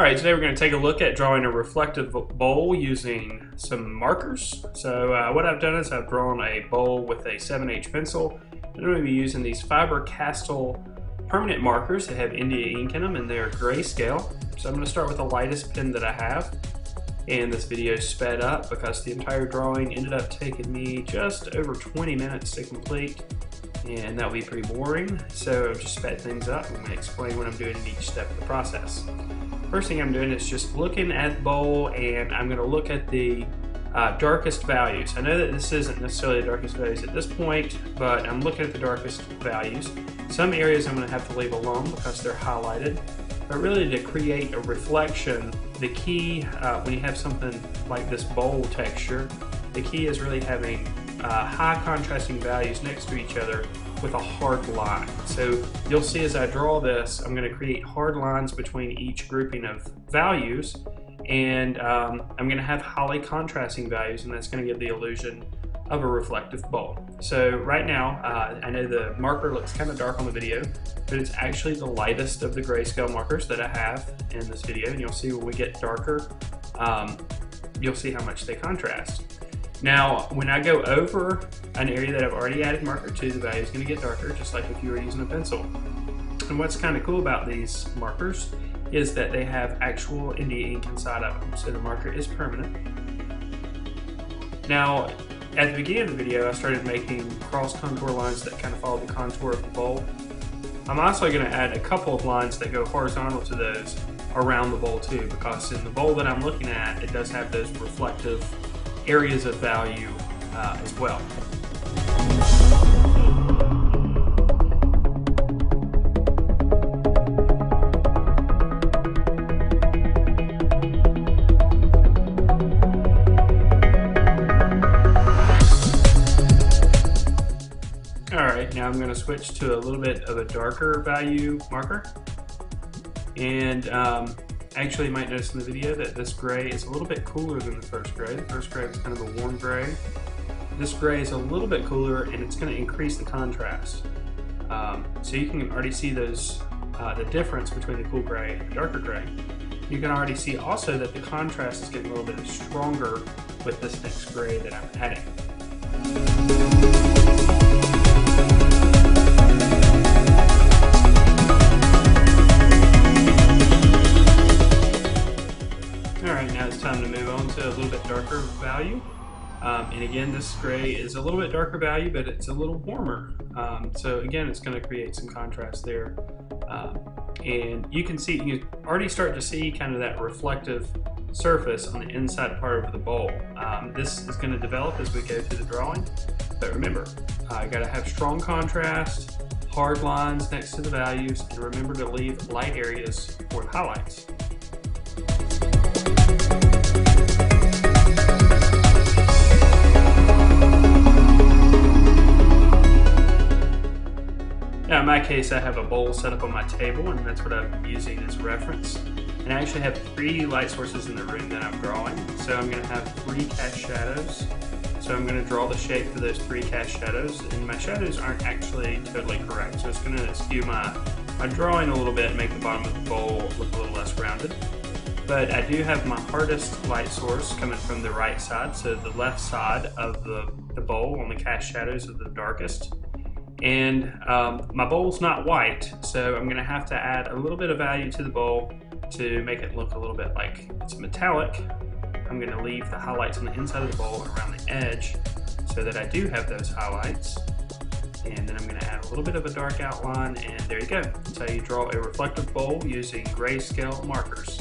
Alright, today we're going to take a look at drawing a reflective bowl using some markers. So what I've done is I've drawn a bowl with a 7H pencil. I'm going to be using these Faber-Castell permanent markers that have India ink in them, and they're grayscale. So I'm going to start with the lightest pen that I have. And this video is sped up because the entire drawing ended up taking me just over 20 minutes to complete. And that will be pretty boring, so I've just sped things up. I'm going to explain what I'm doing in each step of the process. First thing I'm doing is just looking at the bowl, and I'm going to look at the darkest values. I know that this isn't necessarily the darkest values at this point, but I'm looking at the darkest values. Some areas I'm going to have to leave alone because they're highlighted, but really to create a reflection, the key when you have something like this bowl texture, the key is really having high contrasting values next to each other with a hard line. So you'll see as I draw this, I'm going to create hard lines between each grouping of values, and I'm going to have highly contrasting values, and that's going to give the illusion of a reflective bowl. So right now, I know the marker looks kind of dark on the video, but it's actually the lightest of the grayscale markers that I have in this video, and you'll see when we get darker, you'll see how much they contrast. Now, when I go over an area that I've already added marker to, the value is going to get darker, just like if you were using a pencil. And what's kind of cool about these markers is that they have actual India ink inside of them, so the marker is permanent. Now, at the beginning of the video, I started making cross contour lines that kind of follow the contour of the bowl. I'm also going to add a couple of lines that go horizontal to those around the bowl too, because in the bowl that I'm looking at, it does have those reflective areas of value as well. Alright, now I'm going to switch to a little bit of a darker value marker, and actually, you might notice in the video that this gray is a little bit cooler than the first gray. The first gray was kind of a warm gray. This gray is a little bit cooler, and it's going to increase the contrast. So you can already see those the difference between the cool gray and the darker gray. You can already see also that the contrast is getting a little bit stronger with this next gray that I'm adding. Now it's time to move on to a little bit darker value. And again, this gray is a little bit darker value, but it's a little warmer. So again, it's going to create some contrast there. And you can see, you already start to see kind of that reflective surface on the inside part of the bowl. This is going to develop as we go through the drawing. But remember, you got to have strong contrast, hard lines next to the values, and remember to leave light areas for the highlights. Now in my case, I have a bowl set up on my table, and that's what I'm using as reference. And I actually have 3 light sources in the room that I'm drawing. So I'm going to have 3 cast shadows. So I'm going to draw the shape for those 3 cast shadows, and my shadows aren't actually totally correct. So it's going to skew my drawing a little bit and make the bottom of the bowl look a little less rounded. But I do have my hardest light source coming from the right side, so the left side of the bowl on the cast shadows is the darkest. And my bowl's not white, so I'm going to have to add a little bit of value to the bowl to make it look a little bit like it's metallic. I'm going to leave the highlights on the inside of the bowl around the edge so that I do have those highlights. And then I'm going to add a little bit of a dark outline, and there you go. That's how you draw a reflective bowl using grayscale markers.